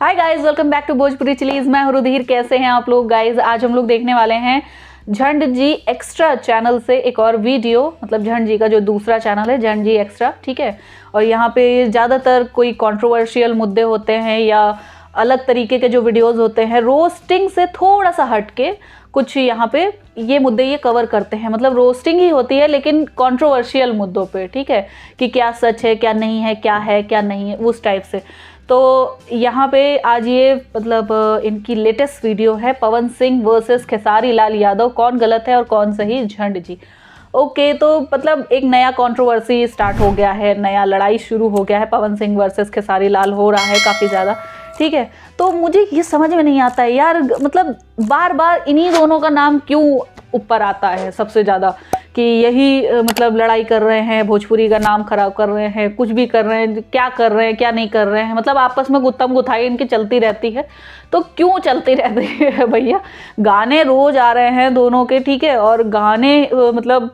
Hi guys, welcome back to Bhojpuri chillies. मैं हूं रुधिर। कैसे हैं आप लोग गाइस? आज हम लोग देखने वाले हैं झंड जी एक्स्ट्रा चैनल से एक और वीडियो, मतलब झंड जी का जो दूसरा चैनल है झंड जी एक्स्ट्रा, ठीक है। और यहाँ पे ज़्यादातर कोई कंट्रोवर्शियल मुद्दे होते हैं या अलग तरीके के जो वीडियोस होते हैं, रोस्टिंग से थोड़ा सा हटके कुछ यहाँ पे ये मुद्दे ये कवर करते हैं। मतलब रोस्टिंग ही होती है लेकिन कंट्रोवर्शियल मुद्दों पे, ठीक है, कि क्या सच है क्या नहीं है, क्या नहीं है, उस टाइप से। तो यहाँ पे आज ये मतलब इनकी लेटेस्ट वीडियो है पवन सिंह वर्सेस खेसारी लाल यादव, कौन गलत है और कौन सही, झंड जी। ओके, तो मतलब एक नया कंट्रोवर्सी स्टार्ट हो गया है, नया लड़ाई शुरू हो गया है, पवन सिंह वर्सेस खेसारी लाल हो रहा है काफ़ी ज़्यादा, ठीक है। तो मुझे ये समझ में नहीं आता है यार, मतलब बार बार इन्हीं दोनों का नाम क्यों ऊपर आता है सबसे ज़्यादा, कि यही मतलब लड़ाई कर रहे हैं, भोजपुरी का नाम खराब कर रहे हैं, कुछ भी कर रहे हैं, क्या कर रहे हैं क्या नहीं कर रहे हैं, मतलब आपस में गुत्थम गुथाई इनकी चलती रहती है। तो क्यों चलती रहती है भैया? गाने रोज आ रहे हैं दोनों के, ठीक है, और गाने मतलब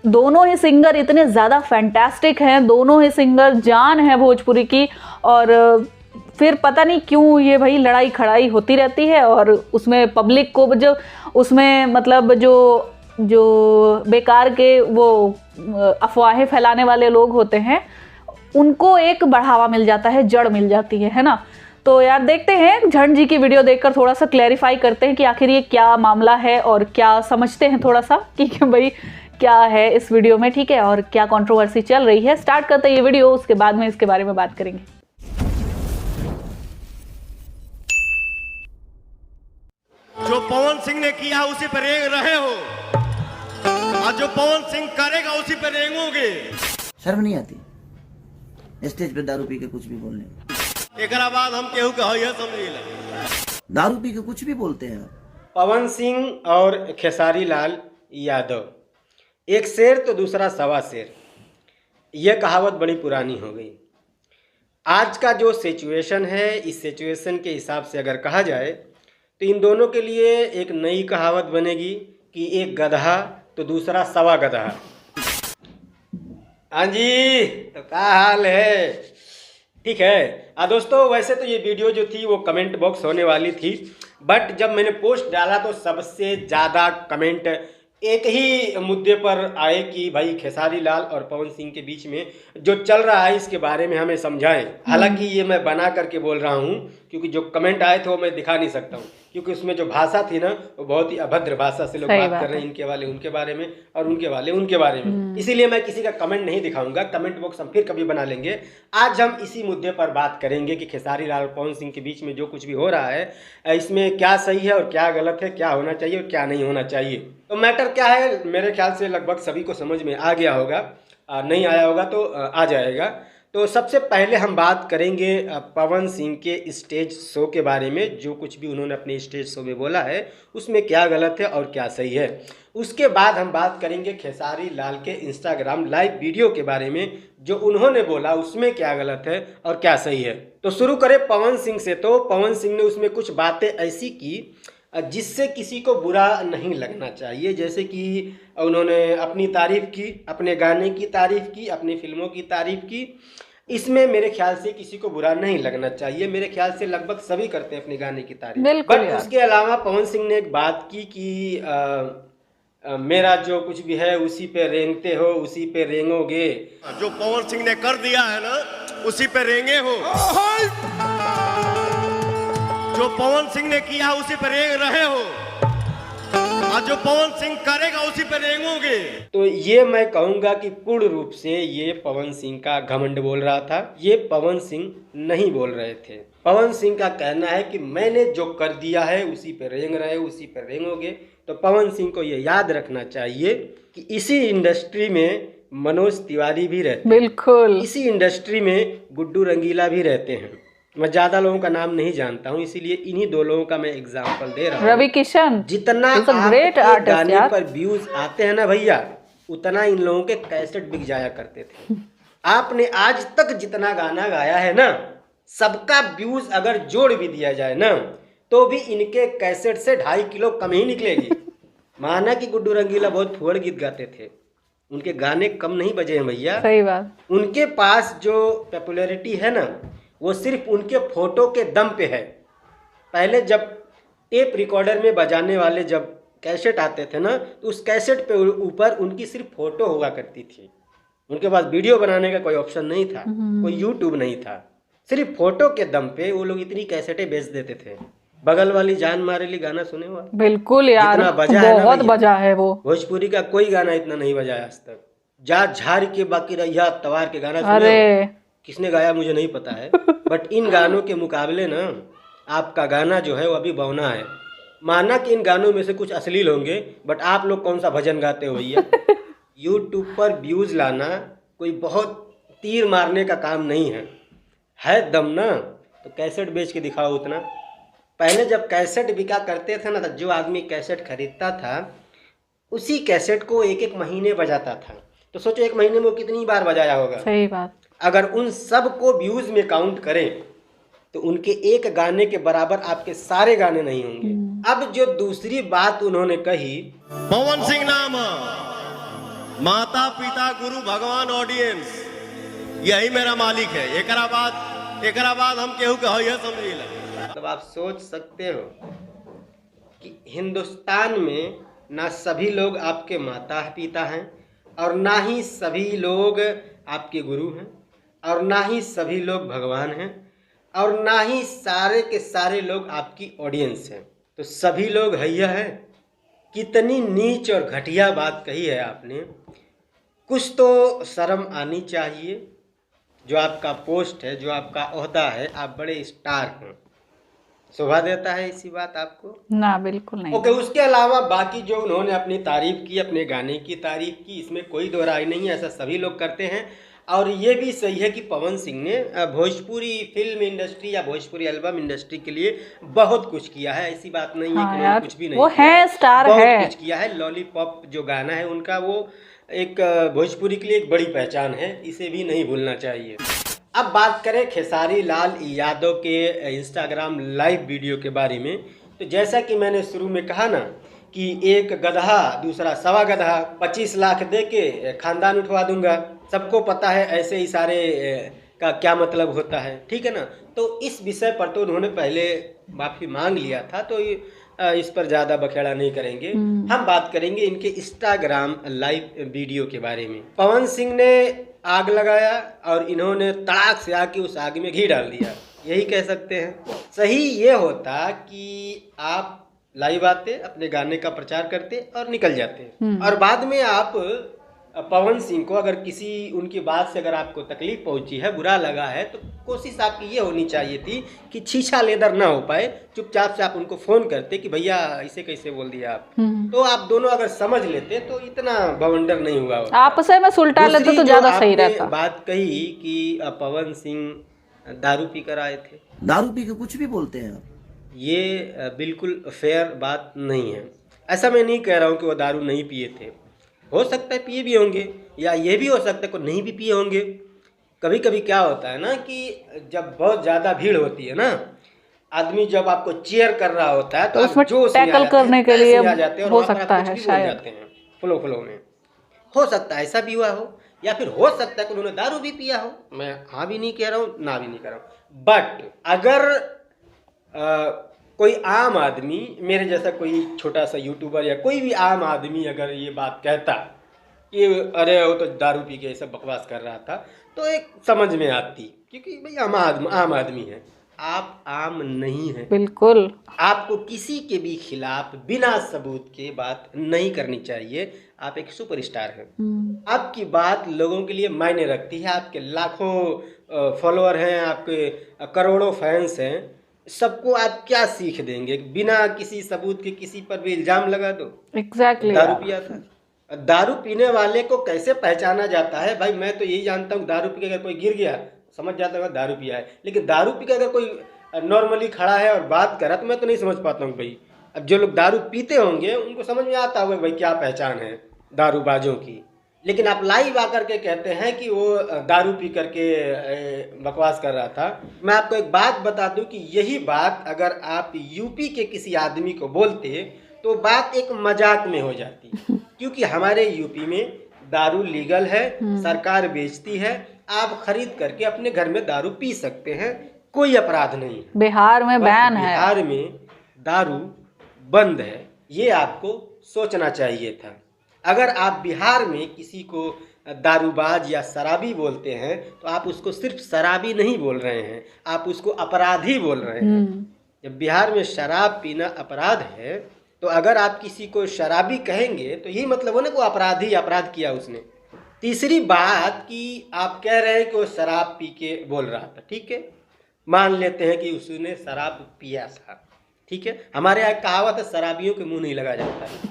दोनों ही सिंगर इतने ज़्यादा फैंटास्टिक हैं, दोनों ही सिंगर जान है भोजपुरी की। और फिर पता नहीं क्यों ये भाई लड़ाई खड़ाई होती रहती है, और उसमें पब्लिक को जो उसमें मतलब जो बेकार के वो अफवाहें फैलाने वाले लोग होते हैं उनको एक बढ़ावा मिल जाता है, जड़ मिल जाती है ना। तो यार देखते हैं, झंड जी की वीडियो देखकर थोड़ा सा क्लैरिफाई करते हैं कि आखिर ये क्या मामला है और क्या समझते हैं थोड़ा सा कि भाई क्या है इस वीडियो में, ठीक है, और क्या कंट्रोवर्सी चल रही है। स्टार्ट करते हैं ये वीडियो, उसके बाद में इसके बारे में बात करेंगे। जो पवन सिंह ने किया उसी पर रेंग रहे हो, और जो पवन सिंह करेगा उसी पर रेंगोगे। शर्म नहीं आती स्टेज पे दारू पी के कुछ भी बोलने? एक बाद हम केहू के है समझ, दारू पी के कुछ भी बोलते हैं। पवन सिंह और खेसारी लाल यादव, एक शेर तो दूसरा सवा शेर, यह कहावत बड़ी पुरानी हो गई। आज का जो सिचुएशन है, इस सिचुएशन के हिसाब से अगर कहा जाए तो इन दोनों के लिए एक नई कहावत बनेगी कि एक गधा तो दूसरा सवा गधा। हाँ जी, तो क्या हाल है? ठीक है। दोस्तों, वैसे तो ये वीडियो जो थी वो कमेंट बॉक्स होने वाली थी, बट जब मैंने पोस्ट डाला तो सबसे ज़्यादा कमेंट एक ही मुद्दे पर आए कि भाई खेसारी लाल और पवन सिंह के बीच में जो चल रहा है इसके बारे में हमें समझाएं। हालांकि ये मैं बना करके बोल रहा हूँ क्योंकि जो कमेंट आए थे वो मैं दिखा नहीं सकता हूँ, क्योंकि उसमें जो भाषा थी ना वो बहुत ही अभद्र भाषा से लोग बात कर रहे हैं, इनके वाले उनके बारे में और उनके वाले उनके बारे में। इसीलिए मैं किसी का कमेंट नहीं दिखाऊंगा, कमेंट बॉक्स हम फिर कभी बना लेंगे। आज हम इसी मुद्दे पर बात करेंगे कि खेसारी लाल और पवन सिंह के बीच में जो कुछ भी हो रहा है इसमें क्या सही है और क्या गलत है, क्या होना चाहिए और क्या नहीं होना चाहिए। तो मैटर क्या है, मेरे ख्याल से लगभग सभी को समझ में आ गया होगा, नहीं आया होगा तो आ जाएगा। तो सबसे पहले हम बात करेंगे पवन सिंह के स्टेज शो के बारे में। जो कुछ भी उन्होंने अपने स्टेज शो में बोला है उसमें क्या गलत है और क्या सही है। उसके बाद हम बात करेंगे खेसारी लाल के इंस्टाग्राम लाइव वीडियो के बारे में, जो उन्होंने बोला उसमें क्या गलत है और क्या सही है। तो शुरू करें पवन सिंह से। तो पवन सिंह ने उसमें कुछ बातें ऐसी की जिससे किसी को बुरा नहीं लगना चाहिए। जैसे कि उन्होंने अपनी तारीफ़ की, अपने गाने की तारीफ़ की, अपनी फिल्मों की तारीफ़ की। इसमें मेरे ख्याल से किसी को बुरा नहीं लगना चाहिए। मेरे ख्याल से लगभग सभी करते हैं अपने गाने की तारीफ। बट उसके अलावा पवन सिंह ने एक बात की कि मेरा जो कुछ भी है उसी पे रेंगते हो, उसी पे रेंगोगे। जो पवन सिंह ने कर दिया है ना उसी पे रेंगे हो, जो पवन सिंह ने किया उसी पे रेंग रहे हो, और जो पवन सिंह करेगा उसी पे रेंगोगे। तो ये मैं कहूँगा कि पूर्ण रूप से ये पवन सिंह का घमंड बोल रहा था, ये पवन सिंह नहीं बोल रहे थे। पवन सिंह का कहना है कि मैंने जो कर दिया है उसी पे रेंग रहे, उसी पे रेंगोगे। तो पवन सिंह को ये याद रखना चाहिए कि इसी इंडस्ट्री में मनोज तिवारी भी रहते हैं, बिल्कुल इसी इंडस्ट्री में गुड्डू रंगीला भी रहते हैं। मैं ज़्यादा लोगों का नाम नहीं जानता हूँ, इसीलिए इन्हीं दो लोगों का मैं एग्जांपल दे रहा हूँ। रवि किशन, जितना आपके गाने पर व्यूज आते हैं ना भैया, उतना इन लोगों के कैसेट बिक जाया करते थे। आपने आज तक जितना गाना गाया है ना, सबका व्यूज अगर जोड़ भी दिया जाए ना तो भी इनके कैसेट से 2.5 किलो कम ही निकलेगी। माना कि गुड्डू रंगीला बहुत फुहड़ गीत गाते थे, उनके गाने कम नहीं बजे हैं भैया, सही बात। उनके पास जो पॉपुलैरिटी है ना वो सिर्फ उनके फोटो के दम पे है। पहले जब टेप रिकॉर्डर में बजाने वाले जब कैसेट आते थे ना, तो उस कैसेट पे ऊपर उनकी सिर्फ फोटो हुआ करती थी। उनके पास वीडियो बनाने का कोई ऑप्शन नहीं था, कोई यूट्यूब नहीं था, सिर्फ फोटो के दम पे वो लोग इतनी कैसेटें बेच देते थे। बगल वाली जान मारेली गाना सुने हुआ? बिल्कुल यार, इतना बजा है ना बहुत भैया। बजा है वो। भोजपुरी का कोई गाना इतना नहीं बजाया आज तक। जा झाड़ के बाकी रहिया तवार के गाना सुने हो? अरे किसने गाया मुझे नहीं पता है, बट इन गानों के मुकाबले ना आपका गाना जो है वो अभी बौना है। माना कि इन गानों में से कुछ अश्लील होंगे, बट आप लोग कौन सा भजन गाते हो भैया? यूट्यूब पर व्यूज लाना कोई बहुत तीर मारने का काम नहीं है दम ना तो कैसेट बेच के दिखाओ उतना। पहले जब कैसेट बिका करते थे ना, तो जो आदमी कैसेट खरीदता था उसी कैसेट को एक एक महीने बजाता था। तो सोचो एक महीने में वो कितनी बार बजाया होगा। सही बात। अगर उन सब को व्यूज में काउंट करें तो उनके एक गाने के बराबर आपके सारे गाने नहीं होंगे। अब जो दूसरी बात उन्होंने कही, पवन सिंह नाम माता पिता गुरु भगवान ऑडियंस यही मेरा मालिक है। एकरा बाद हम केहू के हइए समझिला। तब आप सोच सकते हो कि हिंदुस्तान में ना सभी लोग आपके माता पिता हैं, और ना ही सभी लोग आपके गुरु हैं, और ना ही सभी लोग भगवान हैं, और ना ही सारे के सारे लोग आपकी ऑडियंस हैं। तो सभी लोग हैया है। कितनी नीच और घटिया बात कही है आपने। कुछ तो शर्म आनी चाहिए। जो आपका पोस्ट है, जो आपका ओहदा है, आप बड़े स्टार हैं, शोभा देता है इसी बात आपको? ना बिल्कुल नहीं। ओके, उसके अलावा बाकी जो उन्होंने अपनी तारीफ की, अपने गाने की तारीफ की, इसमें कोई दो राय नहीं है, ऐसा सभी लोग करते हैं। और ये भी सही है कि पवन सिंह ने भोजपुरी फिल्म इंडस्ट्री या भोजपुरी एल्बम इंडस्ट्री के लिए बहुत कुछ किया है। ऐसी बात नहीं है कि उन्होंने कुछ भी नहीं वो किया है, स्टार बहुत है। कुछ किया है। लॉलीपॉप जो गाना है उनका, वो एक भोजपुरी के लिए एक बड़ी पहचान है, इसे भी नहीं भूलना चाहिए। अब बात करें खेसारी लाल यादव के इंस्टाग्राम लाइव वीडियो के बारे में, तो जैसा कि मैंने शुरू में कहा ना कि एक गधा दूसरा सवा गधा, 25 लाख दे के खानदान उठवा दूंगा। सबको पता है ऐसे इशारे का क्या मतलब होता है, ठीक है ना। तो इस विषय पर तो उन्होंने पहले माफ़ी मांग लिया था, तो इस पर ज़्यादा बखेड़ा नहीं करेंगे। हम बात करेंगे इनके इंस्टाग्राम लाइव वीडियो के बारे में। पवन सिंह ने आग लगाया और इन्होंने तड़ाक से आके उस आग में घी डाल दिया, यही कह सकते हैं। सही ये होता कि आप लाइव आते, अपने गाने का प्रचार करते और निकल जाते, और बाद में आप पवन सिंह को अगर किसी उनकी बात से अगर आपको तकलीफ पहुंची है, बुरा लगा है, तो कोशिश आपकी ये होनी चाहिए थी कि छीछा लेदर ना हो पाए, चुपचाप से आप उनको फ़ोन करते कि भैया ऐसे कैसे बोल दिया आप। तो आप दोनों अगर समझ लेते तो इतना बवंडर नहीं हुआ होता। आपस में सुलटा लेते तो ज़्यादा सही रहता। बात कही कि पवन सिंह दारू पी कर आए थे। दारू पी के कुछ भी बोलते हैं आप? ये बिल्कुल फेयर बात नहीं है। ऐसा मैं नहीं कह रहा हूँ कि वो दारू नहीं पिए थे, हो सकता है पिए भी होंगे, या ये भी हो सकता है कि नहीं भी पिए होंगे। कभी कभी क्या होता है ना कि जब बहुत ज़्यादा भीड़ होती है ना, आदमी जब आपको चीयर कर रहा होता है तो उसमें जोश टैकल करने के लिए हो सकता है, शायद जाते हैं फ्लो में। हो सकता है ऐसा भी हुआ हो, या फिर हो सकता है कि उन्होंने दारू भी पिया हो। मैं हाँ भी नहीं कह रहा हूँ, ना भी नहीं कह रहा हूँ। बट अगर कोई आम आदमी, मेरे जैसा कोई छोटा सा यूट्यूबर या कोई भी आम आदमी अगर ये बात कहता कि अरे वो तो दारू पी के सब बकवास कर रहा था, तो एक समझ में आती, क्योंकि भाई आम आदमी है। आप आम नहीं है, बिल्कुल। आपको किसी के भी खिलाफ बिना सबूत के बात नहीं करनी चाहिए। आप एक सुपरस्टार हैं, आपकी बात लोगों के लिए मायने रखती है। आपके लाखों फॉलोअर हैं, आपके करोड़ों फैंस हैं, सबको आप क्या सीख देंगे? बिना किसी सबूत के किसी पर भी इल्जाम लगा दो। एग्जैक्टली। दारू पिया था। दारू पीने वाले को कैसे पहचाना जाता है? भाई मैं तो यही जानता हूँ, दारू पी के अगर कोई गिर गया समझ जाता है दारू पिया है, लेकिन दारू पी के अगर कोई नॉर्मली खड़ा है और बात कर रहा तो मैं तो नहीं समझ पाता हूँ भाई। अब जो लोग दारू पीते होंगे उनको समझ में आता होगा भाई क्या पहचान है दारूबाजों की। लेकिन आप लाइव आकर के कहते हैं कि वो दारू पी करके बकवास कर रहा था। मैं आपको एक बात बता दूं कि यही बात अगर आप यूपी के किसी आदमी को बोलते तो बात एक मजाक में हो जाती, क्योंकि हमारे यूपी में दारू लीगल है, सरकार बेचती है, आप खरीद करके अपने घर में दारू पी सकते हैं, कोई अपराध नहीं है। बिहार में पर बैन है। बिहार में दारू बंद है, ये आपको सोचना चाहिए था। अगर आप बिहार में किसी को दारूबाज या शराबी बोलते हैं तो आप उसको सिर्फ शराबी नहीं बोल रहे हैं, आप उसको अपराधी बोल रहे हैं। जब बिहार में शराब पीना अपराध है तो अगर आप किसी को शराबी कहेंगे तो यही मतलब हो ना को अपराधी, अपराध किया उसने। तीसरी बात कि आप कह रहे हैं कि वो शराब पी के बोल रहा था, ठीक है, मान लेते हैं कि उसने शराब पिया था, ठीक है। हमारे यहाँ कहावत है शराबियों के मुंह नहीं लगा जाता है।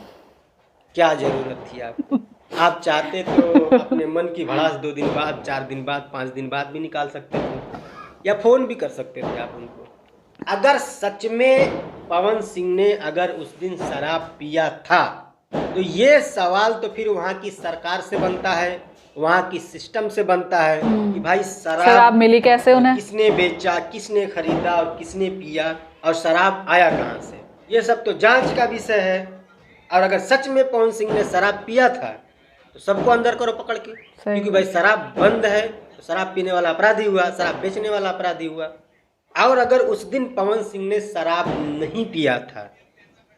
क्या जरूरत थी आपको? आप चाहते तो अपने मन की भड़ास 2 दिन बाद, 4 दिन बाद, 5 दिन बाद भी निकाल सकते थे, या फोन भी कर सकते थे आप उनको। अगर सच में पवन सिंह ने अगर उस दिन शराब पिया था तो ये सवाल तो फिर वहाँ की सरकार से बनता है, वहाँ की सिस्टम से बनता है कि भाई शराब मिली कैसे उन्हें, किसने बेचा, किसने खरीदा और किसने पिया, और शराब आया कहाँ से। ये सब तो जांच का विषय है। और अगर सच में पवन सिंह ने शराब पिया था तो सबको अंदर करो पकड़ के, क्योंकि भाई शराब बंद है तो शराब पीने वाला अपराधी हुआ, शराब बेचने वाला अपराधी हुआ। और अगर उस दिन पवन सिंह ने शराब नहीं पिया था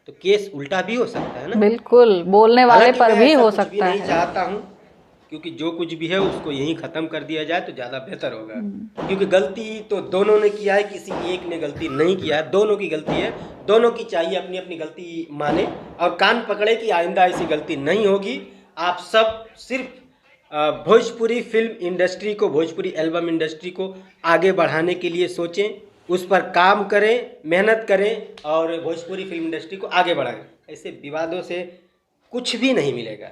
तो केस उल्टा भी हो सकता है ना। बिल्कुल, बोलने वाले पर भी हो सकता है। नहीं चाहता हूँ, क्योंकि जो कुछ भी है उसको यहीं ख़त्म कर दिया जाए तो ज़्यादा बेहतर होगा। क्योंकि गलती तो दोनों ने किया है, किसी एक ने गलती नहीं किया है, दोनों की गलती है। दोनों की चाहिए अपनी अपनी गलती माने और कान पकड़े कि आइंदा ऐसी गलती नहीं होगी। आप सब सिर्फ भोजपुरी फिल्म इंडस्ट्री को, भोजपुरी एल्बम इंडस्ट्री को आगे बढ़ाने के लिए सोचें, उस पर काम करें, मेहनत करें और भोजपुरी फिल्म इंडस्ट्री को आगे बढ़ाएं। ऐसे विवादों से कुछ भी नहीं मिलेगा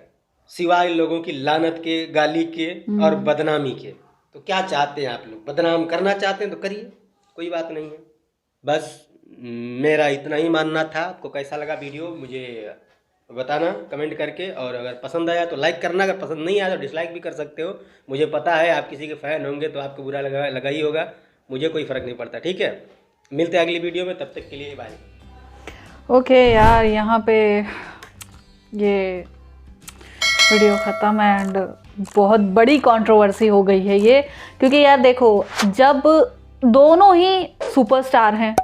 सिवाय लोगों की लानत के, गाली के और बदनामी के। तो क्या चाहते हैं आप लोग? बदनाम करना चाहते हैं तो करिए, कोई बात नहीं है। बस मेरा इतना ही मानना था। आपको कैसा लगा वीडियो मुझे बताना कमेंट करके, और अगर पसंद आया तो लाइक करना, अगर पसंद नहीं आया तो डिसलाइक भी कर सकते हो। मुझे पता है आप किसी के फ़ैन होंगे तो आपको बुरा लगा ही होगा, मुझे कोई फ़र्क नहीं पड़ता, ठीक है। मिलते हैं अगली वीडियो में, तब तक के लिए बाय। ओके यार, यहाँ पे ये वीडियो ख़त्म एंड बहुत बड़ी कंट्रोवर्सी हो गई है ये, क्योंकि यार देखो, जब दोनों ही सुपरस्टार हैं,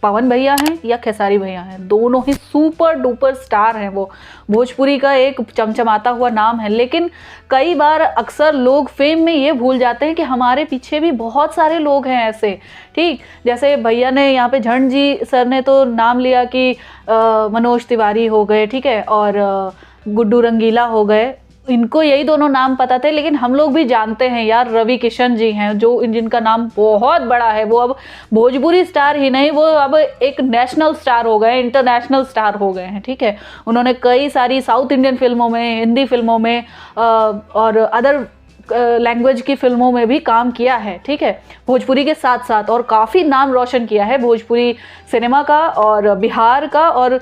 पवन भैया हैं या खेसारी भैया हैं, दोनों ही सुपर डुपर स्टार हैं, वो भोजपुरी का एक चमचमाता हुआ नाम है। लेकिन कई बार अक्सर लोग फेम में ये भूल जाते हैं कि हमारे पीछे भी बहुत सारे लोग हैं ऐसे, ठीक। जैसे भैया ने यहाँ पे झंड जी सर ने तो नाम लिया कि मनोज तिवारी हो गए, ठीक है, और गुड्डू रंगीला हो गए, इनको यही दोनों नाम पता थे। लेकिन हम लोग भी जानते हैं यार, रवि किशन जी हैं जो जिनका नाम बहुत बड़ा है, वो अब भोजपुरी स्टार ही नहीं, वो अब एक नेशनल स्टार हो गए, इंटरनेशनल स्टार हो गए हैं, ठीक है। उन्होंने कई सारी साउथ इंडियन फिल्मों में, हिंदी फिल्मों में और अदर लैंग्वेज की फिल्मों में भी काम किया है, ठीक है, भोजपुरी के साथ साथ, और काफ़ी नाम रोशन किया है भोजपुरी सिनेमा का और बिहार का और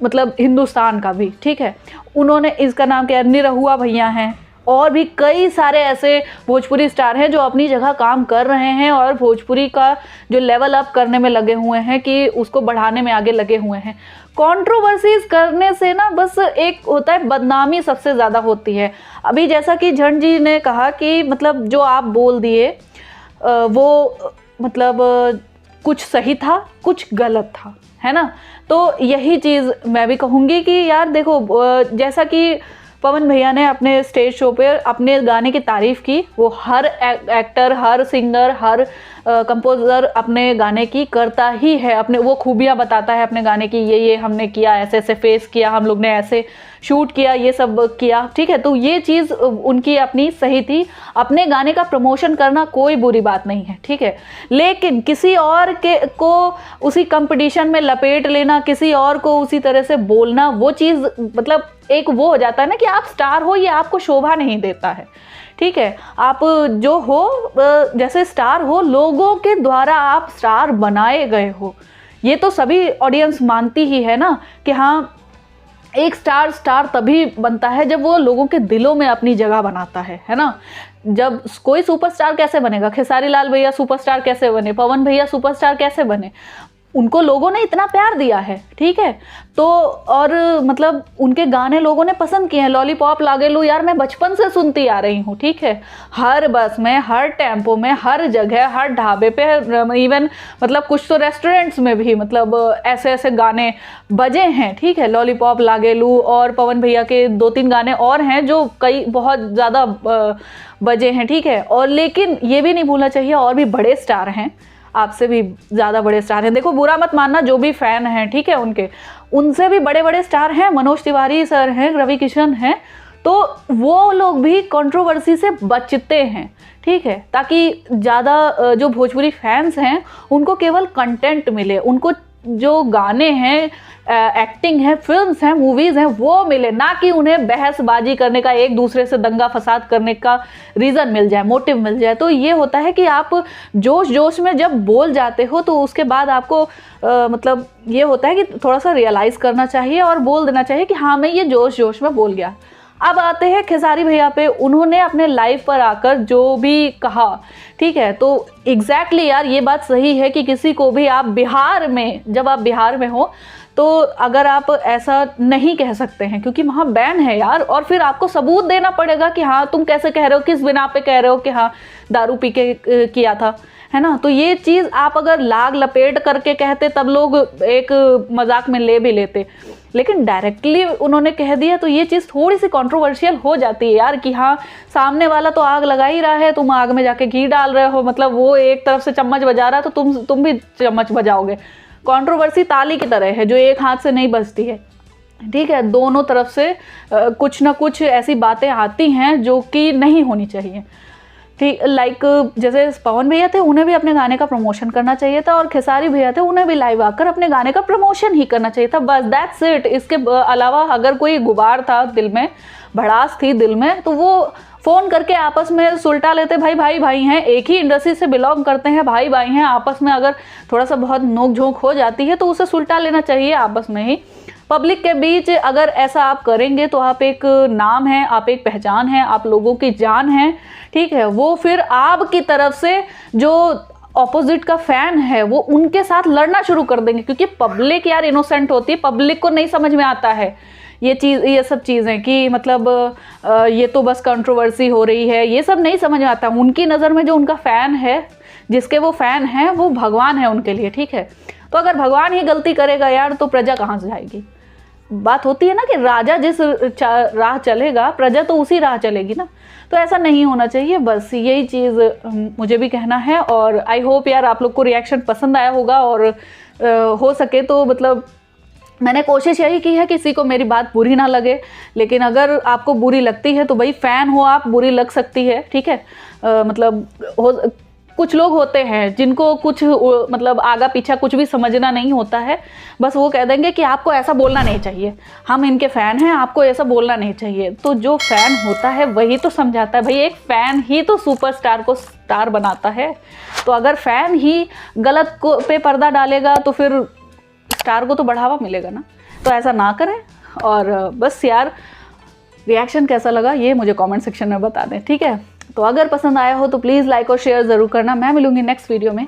मतलब हिंदुस्तान का भी, ठीक है। उन्होंने, इसका नाम क्या, निरहुआ भैया हैं, और भी कई सारे ऐसे भोजपुरी स्टार हैं जो अपनी जगह काम कर रहे हैं और भोजपुरी का जो लेवल अप करने में लगे हुए हैं, कि उसको बढ़ाने में आगे लगे हुए हैं। कंट्रोवर्सीज करने से ना बस एक होता है, बदनामी सबसे ज़्यादा होती है। अभी जैसा कि झंड जी ने कहा कि मतलब जो आप बोल दिए वो मतलब कुछ सही था, कुछ गलत था, है ना। तो यही चीज़ मैं भी कहूँगी कि यार देखो, जैसा कि पवन भैया ने अपने स्टेज शो पे अपने गाने की तारीफ़ की, वो हर एक्टर, हर सिंगर, हर कंपोज़र अपने गाने की करता ही है, अपने वो खूबियाँ बताता है अपने गाने की, ये हमने किया, ऐसे ऐसे फेस किया, हम लोग ने ऐसे शूट किया, ये सब किया, ठीक है। तो ये चीज़ उनकी अपनी सही थी, अपने गाने का प्रमोशन करना कोई बुरी बात नहीं है, ठीक है। लेकिन किसी और को उसी कंपटीशन में लपेट लेना, किसी और को उसी तरह से बोलना, वो चीज़ मतलब एक वो हो जाता है ना कि आप स्टार हो, ये आपको शोभा नहीं देता है, ठीक है। आप जो हो, जैसे स्टार हो, लोगों के द्वारा आप स्टार बनाए गए हो, ये तो सभी ऑडियंस मानती ही है ना कि हाँ, एक स्टार तभी बनता है जब वो लोगों के दिलों में अपनी जगह बनाता है ना। जब कोई सुपरस्टार कैसे बनेगा, खेसारी लाल भैया सुपरस्टार कैसे बने, पवन भैया सुपरस्टार कैसे बने, उनको लोगों ने इतना प्यार दिया है, ठीक है। तो और मतलब उनके गाने लोगों ने पसंद किए हैं। लॉलीपॉप लागेलू यार मैं बचपन से सुनती आ रही हूँ, ठीक है। हर बस में, हर टेम्पो में, हर जगह, हर ढाबे पे, इवन मतलब कुछ तो रेस्टोरेंट्स में भी मतलब ऐसे ऐसे गाने बजे हैं, ठीक है। लॉलीपॉप लागेलू और पवन भैया के 2-3 गाने और हैं जो कई बहुत ज़्यादा बजे हैं, ठीक है। और लेकिन ये भी नहीं भूलना चाहिए और भी बड़े स्टार हैं, आपसे भी ज़्यादा बड़े स्टार हैं। देखो बुरा मत मानना जो भी फ़ैन हैं, ठीक है, उनसे भी बड़े बड़े स्टार हैं। मनोज तिवारी सर हैं, रवि किशन हैं, तो वो लोग भी कंट्रोवर्सी से बचते हैं, ठीक है, ताकि ज़्यादा जो भोजपुरी फैंस हैं उनको केवल कंटेंट मिले, उनको जो गाने हैं, एक्टिंग है, फिल्म्स हैं, मूवीज़ हैं, वो मिले, ना कि उन्हें बहसबाजी करने का, एक दूसरे से दंगा फसाद करने का रीज़न मिल जाए, मोटिव मिल जाए। तो ये होता है कि आप जोश जोश में जब बोल जाते हो तो उसके बाद आपको मतलब ये होता है कि थोड़ा सा रियलाइज़ करना चाहिए और बोल देना चाहिए कि हाँ मैं ये जोश जोश में बोल गया। अब आते हैं खेसारी भैया पे। उन्होंने अपने लाइव पर आकर जो भी कहा, ठीक है, तो एग्जैक्टली यार ये बात सही है कि किसी को भी आप बिहार में, जब आप बिहार में हो तो अगर आप ऐसा नहीं कह सकते हैं क्योंकि वहाँ बैन है यार, और फिर आपको सबूत देना पड़ेगा कि हाँ तुम कैसे कह रहे हो, किस बिना पे कह रहे हो कि हाँ दारू पी के किया था, है ना। तो ये चीज़ आप अगर लाग लपेट करके कहते तब लोग एक मजाक में ले भी लेते, लेकिन डायरेक्टली उन्होंने कह दिया तो ये चीज़ थोड़ी सी कंट्रोवर्शियल हो जाती है यार कि हाँ सामने वाला तो आग लगा ही रहा है, तुम आग में जाके घी डाल रहे हो, मतलब वो एक तरफ से चम्मच बजा रहा है तो तुम भी चम्मच बजाओगे। कंट्रोवर्सी ताली की तरह है जो एक हाथ से नहीं बजती है, ठीक है। दोनों तरफ से कुछ ना कुछ ऐसी बातें आती हैं जो कि नहीं होनी चाहिए, ठीक। लाइक जैसे पवन भैया थे, उन्हें भी अपने गाने का प्रमोशन करना चाहिए था, और खेसारी भैया थे, उन्हें भी लाइव आकर अपने गाने का प्रमोशन ही करना चाहिए था, बस दैट्स इट। इसके अलावा अगर कोई गुबार था दिल में, भड़ास थी दिल में, तो वो फ़ोन करके आपस में सुलटा लेते। भाई भाई हैं, एक ही इंडस्ट्री से बिलोंग करते हैं, भाई भाई हैं, आपस में अगर थोड़ा सा बहुत नोक झोंक हो जाती है तो उसे सुलटा लेना चाहिए आपस में ही। पब्लिक के बीच अगर ऐसा आप करेंगे तो आप एक नाम है, आप एक पहचान है, आप लोगों की जान है, ठीक है। वो फिर आपकी तरफ से जो ऑपोजिट का फैन है वो उनके साथ लड़ना शुरू कर देंगे, क्योंकि पब्लिक यार इनोसेंट होती है, पब्लिक को नहीं समझ में आता है ये सब चीज़ें कि मतलब ये तो बस कंट्रोवर्सी हो रही है, ये सब नहीं समझ में आता। उनकी नज़र में जो उनका फ़ैन है, जिसके वो फ़ैन हैं, वो भगवान है उनके लिए, ठीक है। तो अगर भगवान ही गलती करेगा यार तो प्रजा कहाँ से जाएगी। बात होती है ना कि राजा जिस राह चलेगा प्रजा तो उसी राह चलेगी ना, तो ऐसा नहीं होना चाहिए। बस यही चीज़ मुझे भी कहना है, और आई होप यार आप लोग को रिएक्शन पसंद आया होगा, और हो सके तो मतलब मैंने कोशिश यही की है किसी को मेरी बात बुरी ना लगे, लेकिन अगर आपको बुरी लगती है तो भाई फ़ैन हो आप, बुरी लग सकती है, ठीक है। मतलब कुछ लोग होते हैं जिनको कुछ मतलब आगा पीछा कुछ भी समझना नहीं होता है, बस वो कह देंगे कि आपको ऐसा बोलना नहीं चाहिए, हम इनके फ़ैन हैं, आपको ऐसा बोलना नहीं चाहिए। तो जो फ़ैन होता है वही तो समझाता है भाई, एक फ़ैन ही तो सुपरस्टार को स्टार बनाता है। तो अगर फ़ैन ही गलत को पे पर्दा डालेगा तो फिर स्टार को तो बढ़ावा मिलेगा ना। तो ऐसा ना करें, और बस यार रिएक्शन कैसा लगा ये मुझे कमेंट सेक्शन में बता दें, ठीक है। तो अगर पसंद आया हो तो प्लीज़ लाइक और शेयर ज़रूर करना। मैं मिलूंगी नेक्स्ट वीडियो में।